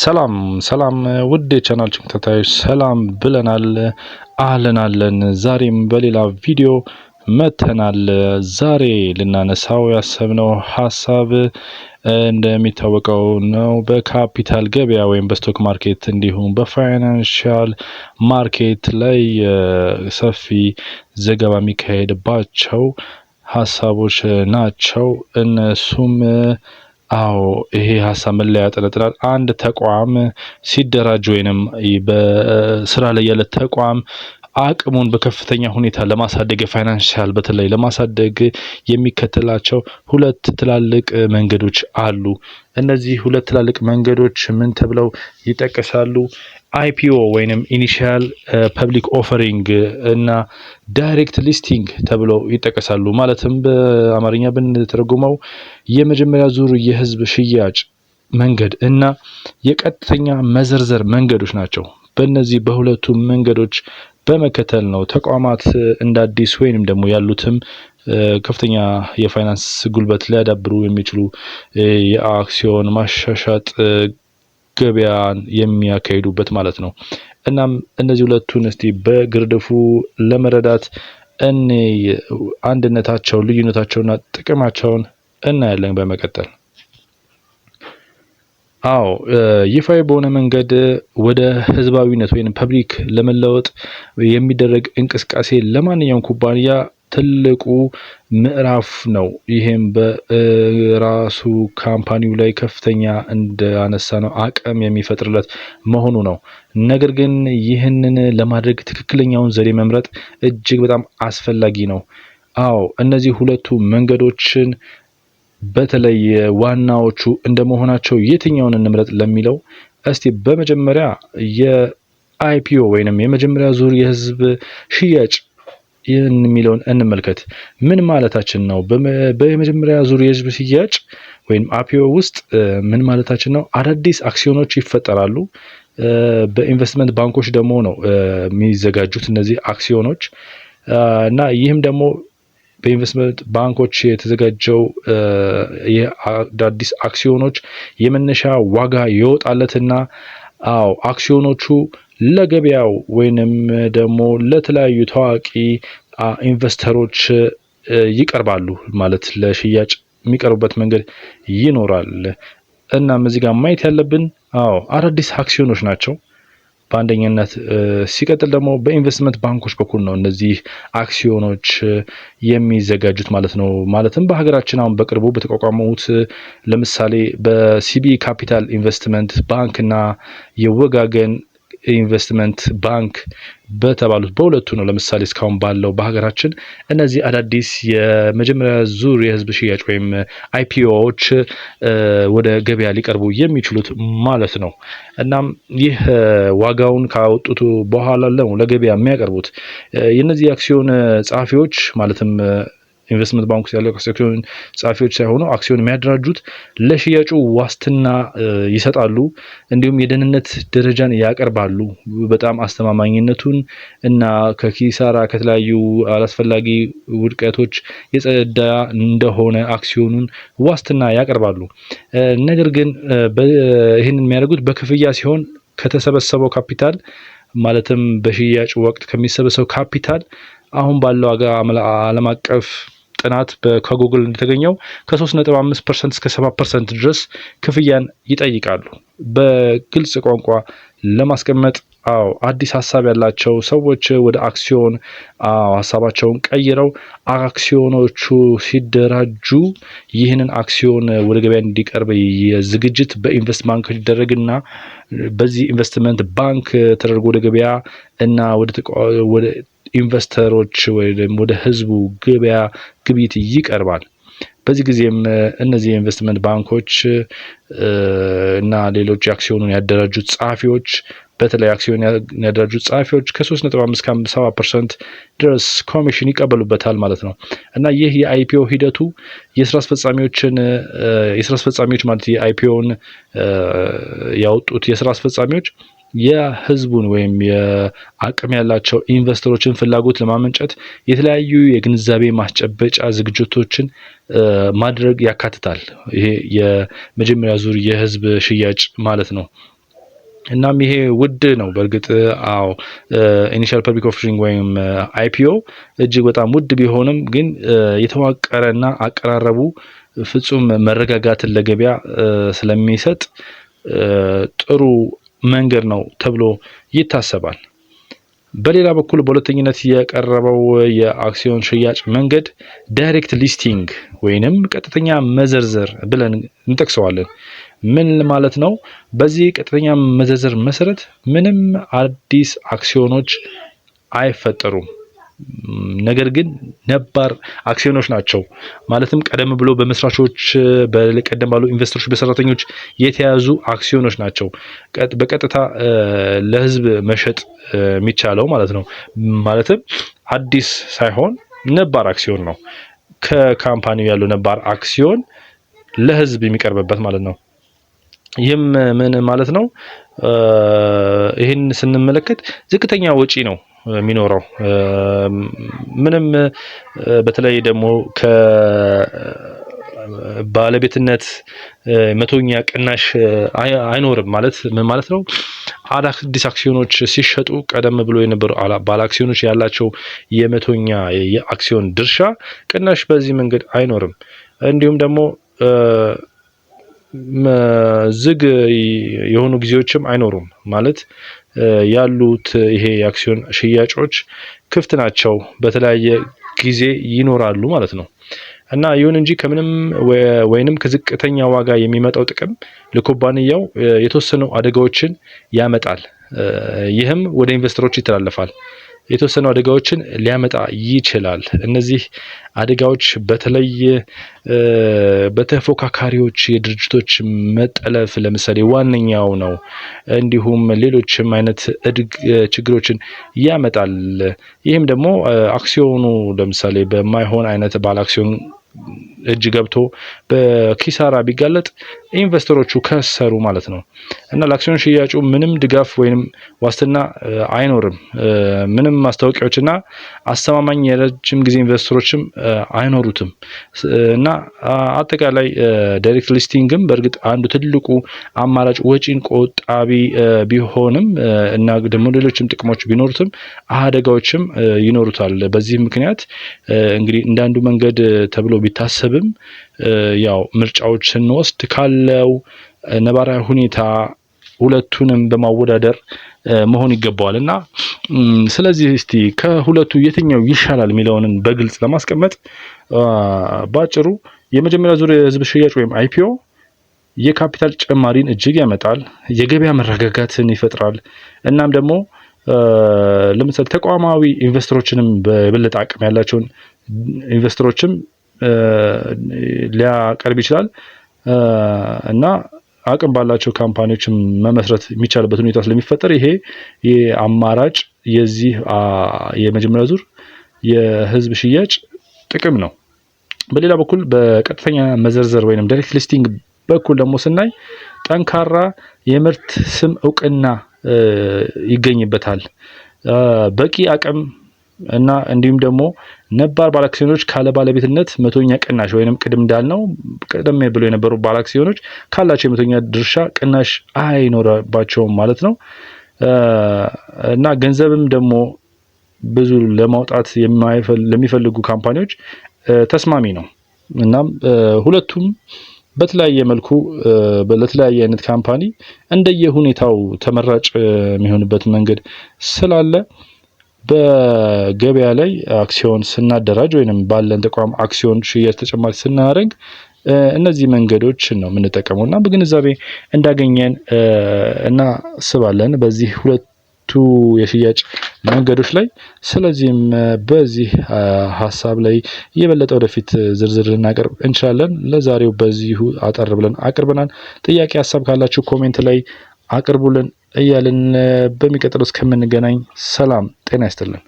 ሰላም ሰላም ውድ የቻናል ተከታታዮች ሰላም ብለናል። አለን ዛሬም በሌላ ቪዲዮ መተናል። ዛሬ ልናነሳው ያሰብነው ሐሳብ እንደሚታወቀው ነው በካፒታል ገበያ ወይም በስቶክ ማርኬት እንዲሁም በፋይናንሻል ማርኬት ላይ ሰፊ ዘገባ የሚካሄድባቸው ሐሳቦች ናቸው። እነሱም ይሄ ሐሳብ መለያ ያጠነጥናል። አንድ ተቋም ሲደራጅ ወይንም በስራ ላይ ያለ ተቋም አቅሙን በከፍተኛ ሁኔታ ለማሳደግ የፋይናንሻል በተለይ ለማሳደግ የሚከተላቸው ሁለት ትላልቅ መንገዶች አሉ። እነዚህ ሁለት ትላልቅ መንገዶች ምን ተብለው ይጠቀሳሉ? አይፒኦ ወይንም ኢኒሺያል ፐብሊክ ኦፈሪንግ እና ዳይሬክት ሊስቲንግ ተብለው ይጠቀሳሉ። ማለትም በአማርኛ ብንተረጉመው የመጀመሪያ ዙር የህዝብ ሽያጭ መንገድ እና የቀጥተኛ መዘርዘር መንገዶች ናቸው። በእነዚህ በሁለቱ መንገዶች በመከተል ነው ተቋማት እንደ አዲስ ወይንም ደግሞ ያሉትም ከፍተኛ የፋይናንስ ጉልበት ሊያዳብሩ የሚችሉ የአክሲዮን ማሻሻጥ ገበያን የሚያካሂዱበት ማለት ነው። እናም እነዚህ ሁለቱን እስቲ በግርድፉ ለመረዳት አንድነታቸው፣ ልዩነታቸውና ጥቅማቸውን እናያለን በመቀጠል። ይፋዊ በሆነ መንገድ ወደ ህዝባዊነት ወይም ፐብሊክ ለመለወጥ የሚደረግ እንቅስቃሴ ለማንኛውም ኩባንያ ትልቁ ምዕራፍ ነው። ይሄም በራሱ ካምፓኒው ላይ ከፍተኛ እንዳነሳ ነው አቅም የሚፈጥርለት መሆኑ ነው። ነገር ግን ይህንን ለማድረግ ትክክለኛውን ዘዴ መምረጥ እጅግ በጣም አስፈላጊ ነው። እነዚህ ሁለቱ መንገዶችን በተለይ ዋናዎቹ እንደመሆናቸው የትኛውን እንምረጥ ለሚለው እስቲ በመጀመሪያ የአይፒኦ ወይንም የመጀመሪያ ዙር የህዝብ ሽያጭ የሚለውን እንመልከት። ምን ማለታችን ነው? በመጀመሪያ ዙር የህዝብ ሽያጭ ወይም አይፒኦ ውስጥ ምን ማለታችን ነው? አዳዲስ አክሲዮኖች ይፈጠራሉ። በኢንቨስትመንት ባንኮች ደግሞ ነው የሚዘጋጁት እነዚህ አክሲዮኖች እና ይህም ደግሞ በኢንቨስትመንት ባንኮች የተዘጋጀው የአዳዲስ አክሲዮኖች የመነሻ ዋጋ ይወጣለትና አክሲዮኖቹ ለገበያው ወይንም ደግሞ ለተለያዩ ታዋቂ ኢንቨስተሮች ይቀርባሉ። ማለት ለሽያጭ የሚቀርቡበት መንገድ ይኖራል። እናም እዚህ ጋር ማየት ያለብን አዳዲስ አክሲዮኖች ናቸው በአንደኛነት። ሲቀጥል ደግሞ በኢንቨስትመንት ባንኮች በኩል ነው እነዚህ አክሲዮኖች የሚዘጋጁት ማለት ነው። ማለትም በሀገራችን አሁን በቅርቡ በተቋቋሙት ለምሳሌ በሲቢ ካፒታል ኢንቨስትመንት ባንክ እና የወጋገን ኢንቨስትመንት ባንክ በተባሉት በሁለቱ ነው። ለምሳሌ እስካሁን ባለው በሀገራችን እነዚህ አዳዲስ የመጀመሪያ ዙር የህዝብ ሽያጭ ወይም አይፒኦዎች ወደ ገበያ ሊቀርቡ የሚችሉት ማለት ነው። እናም ይህ ዋጋውን ካወጡት በኋላ ለገበያ የሚያቀርቡት የነዚህ አክሲዮን ጸሐፊዎች ማለትም ኢንቨስትመንት ባንክ ውስጥ ያለው አክሲዮን ጸሐፊዎች ሳይሆኑ አክሲዮን የሚያደራጁት ለሽያጩ ዋስትና ይሰጣሉ። እንዲሁም የደህንነት ደረጃን ያቀርባሉ። በጣም አስተማማኝነቱን እና ከኪሳራ ከተለያዩ አላስፈላጊ ውድቀቶች የጸዳ እንደሆነ አክሲዮኑን ዋስትና ያቀርባሉ። ነገር ግን ይህንን የሚያደርጉት በክፍያ ሲሆን ከተሰበሰበው ካፒታል ማለትም በሽያጭ ወቅት ከሚሰበሰበው ካፒታል አሁን ባለው ዓለም አቀፍ ጥናት ከጉግል እንደተገኘው ከ3.5% እስከ 7% ድረስ ክፍያን ይጠይቃሉ። በግልጽ ቋንቋ ለማስቀመጥ አዲስ ሀሳብ ያላቸው ሰዎች ወደ አክሲዮን ሀሳባቸውን ቀይረው አክሲዮኖቹ ሲደራጁ ይህንን አክሲዮን ወደ ገበያ እንዲቀርብ የዝግጅት በኢንቨስት ባንክ ይደረግና በዚህ ኢንቨስትመንት ባንክ ተደርጎ ወደ ገበያ እና ወደ ኢንቨስተሮች ወይም ወደ ህዝቡ ገበያ ግብይት ይቀርባል። በዚህ ጊዜም እነዚህ የኢንቨስትመንት ባንኮች እና ሌሎች አክሲዮኑን ያደራጁት ጸሐፊዎች በተለይ አክሲዮን ያደራጁት ጸሐፊዎች ከ3.5 እስከ 7% ድረስ ኮሚሽን ይቀበሉበታል ማለት ነው። እና ይህ የአይፒኦ ሂደቱ የስራ አስፈጻሚዎች ማለት የአይፒኦን ያወጡት የስራ አስፈጻሚዎች የህዝቡን ወይም የአቅም ያላቸው ኢንቨስተሮችን ፍላጎት ለማመንጨት የተለያዩ የግንዛቤ ማስጨበጫ ዝግጅቶችን ማድረግ ያካትታል። ይሄ የመጀመሪያ ዙር የህዝብ ሽያጭ ማለት ነው። እናም ይሄ ውድ ነው በእርግጥ አዎ ኢኒሻል ፐብሊክ ኦፈሪንግ ወይም አይፒኦ እጅግ በጣም ውድ ቢሆንም ግን የተዋቀረና አቀራረቡ ፍጹም መረጋጋትን ለገበያ ስለሚሰጥ ጥሩ መንገድ ነው ተብሎ ይታሰባል። በሌላ በኩል በሁለተኝነት የቀረበው የአክሲዮን ሽያጭ መንገድ ዳይሬክት ሊስቲንግ ወይንም ቀጥተኛ መዘርዘር ብለን እንጠቅሰዋለን። ምን ማለት ነው? በዚህ ቀጥተኛ መዘርዘር መሰረት ምንም አዲስ አክሲዮኖች አይፈጠሩም። ነገር ግን ነባር አክሲዮኖች ናቸው። ማለትም ቀደም ብሎ በመስራቾች በቀደም ባሉ ኢንቨስተሮች በሰራተኞች የተያዙ አክሲዮኖች ናቸው በቀጥታ ለህዝብ መሸጥ የሚቻለው ማለት ነው። ማለትም አዲስ ሳይሆን ነባር አክሲዮን ነው። ከካምፓኒው ያለው ነባር አክሲዮን ለህዝብ የሚቀርብበት ማለት ነው። ይህም ምን ማለት ነው? ይህን ስንመለከት ዝቅተኛ ወጪ ነው የሚኖረው። ምንም በተለይ ደግሞ ከባለቤትነት መቶኛ ቅናሽ አይኖርም። ማለት ምን ማለት ነው? አዳዲስ አክሲዮኖች ሲሸጡ ቀደም ብሎ የነበሩ ባለ አክሲዮኖች ያላቸው የመቶኛ የአክሲዮን ድርሻ ቅናሽ በዚህ መንገድ አይኖርም። እንዲሁም ደግሞ ዝግ የሆኑ ጊዜዎችም አይኖሩም። ማለት ያሉት ይሄ የአክሲዮን ሽያጮች ክፍት ናቸው፣ በተለያየ ጊዜ ይኖራሉ ማለት ነው። እና ይሁን እንጂ ከምንም ወይንም ከዝቅተኛ ዋጋ የሚመጣው ጥቅም ለኩባንያው የተወሰኑ አደጋዎችን ያመጣል። ይህም ወደ ኢንቨስተሮች ይተላለፋል። የተወሰኑ አደጋዎችን ሊያመጣ ይችላል። እነዚህ አደጋዎች በተለይ በተፎካካሪዎች የድርጅቶች መጠለፍ ለምሳሌ ዋነኛው ነው። እንዲሁም ሌሎችም አይነት ችግሮችን ያመጣል። ይህም ደግሞ አክሲዮኑ ለምሳሌ በማይሆን አይነት ባለ አክሲዮን እጅ ገብቶ በኪሳራ ቢጋለጥ ኢንቨስተሮቹ ከሰሩ ማለት ነው። እና ለአክሲዮን ሽያጩ ምንም ድጋፍ ወይንም ዋስትና አይኖርም። ምንም ማስታወቂያዎችና አስተማማኝ የረጅም ጊዜ ኢንቨስተሮችም አይኖሩትም። እና አጠቃላይ ዳይሬክት ሊስቲንግም በእርግጥ አንዱ ትልቁ አማራጭ ወጪን ቆጣቢ ቢሆንም እና ደግሞ ሌሎችም ጥቅሞች ቢኖሩትም አደጋዎችም ይኖሩታል። በዚህ ምክንያት እንግዲህ እንዳንዱ መንገድ ተብሎ ቢታሰብም ያው ምርጫዎች ስንወስድ ካለው ነባራዊ ሁኔታ ሁለቱንም በማወዳደር መሆን ይገባዋል። እና ስለዚህ እስቲ ከሁለቱ የትኛው ይሻላል የሚለውን በግልጽ ለማስቀመጥ ባጭሩ የመጀመሪያ ዙር የህዝብ ሽያጭ ወይም አይፒኦ የካፒታል ጭማሪን እጅግ ያመጣል፣ የገበያ መረጋጋትን ይፈጥራል። እናም ደግሞ ለምሳሌ ተቋማዊ ኢንቨስተሮችንም በበለጠ አቅም ያላቸውን ኢንቨስተሮችም ሊያቀርብ ይችላል እና አቅም ባላቸው ካምፓኒዎችም መመስረት የሚቻልበት ሁኔታ ስለሚፈጠር ይሄ አማራጭ የዚህ የመጀመሪያ ዙር የህዝብ ሽያጭ ጥቅም ነው። በሌላ በኩል በቀጥተኛ መዘርዘር ወይንም ዳይሬክት ሊስቲንግ በኩል ደግሞ ስናይ ጠንካራ የምርት ስም እውቅና ይገኝበታል። በቂ አቅም እና እንዲሁም ደግሞ ነባር ባለአክሲዮኖች ካለ ባለቤትነት መቶኛ ቅናሽ ወይንም ቅድም እንዳልነው ቀደም ብሎ የነበሩ ባለአክሲዮኖች ካላቸው የመቶኛ ድርሻ ቅናሽ አይኖርባቸውም ማለት ነው። እና ገንዘብም ደግሞ ብዙ ለማውጣት ለሚፈልጉ ካምፓኒዎች ተስማሚ ነው። እናም ሁለቱም በተለያየ መልኩ ለተለያየ አይነት ካምፓኒ እንደየሁኔታው ተመራጭ የሚሆንበት መንገድ ስላለ በገበያ ላይ አክሲዮን ስናደራጅ ወይንም ባለን ተቋም አክሲዮን ሽያጭ ተጨማሪ ስናደርግ እነዚህ መንገዶችን ነው የምንጠቀመው እና በግንዛቤ እንዳገኘን እናስባለን በዚህ ሁለቱ የሽያጭ መንገዶች ላይ። ስለዚህም በዚህ ሀሳብ ላይ የበለጠ ወደፊት ዝርዝር ልናቀርብ እንችላለን። ለዛሬው በዚሁ አጠር ብለን አቅርበናል። ጥያቄ ሀሳብ ካላችሁ ኮሜንት ላይ አቅርቡልን እያልን በሚቀጥለው እስከምንገናኝ ሰላም ጤና ይስጥልን።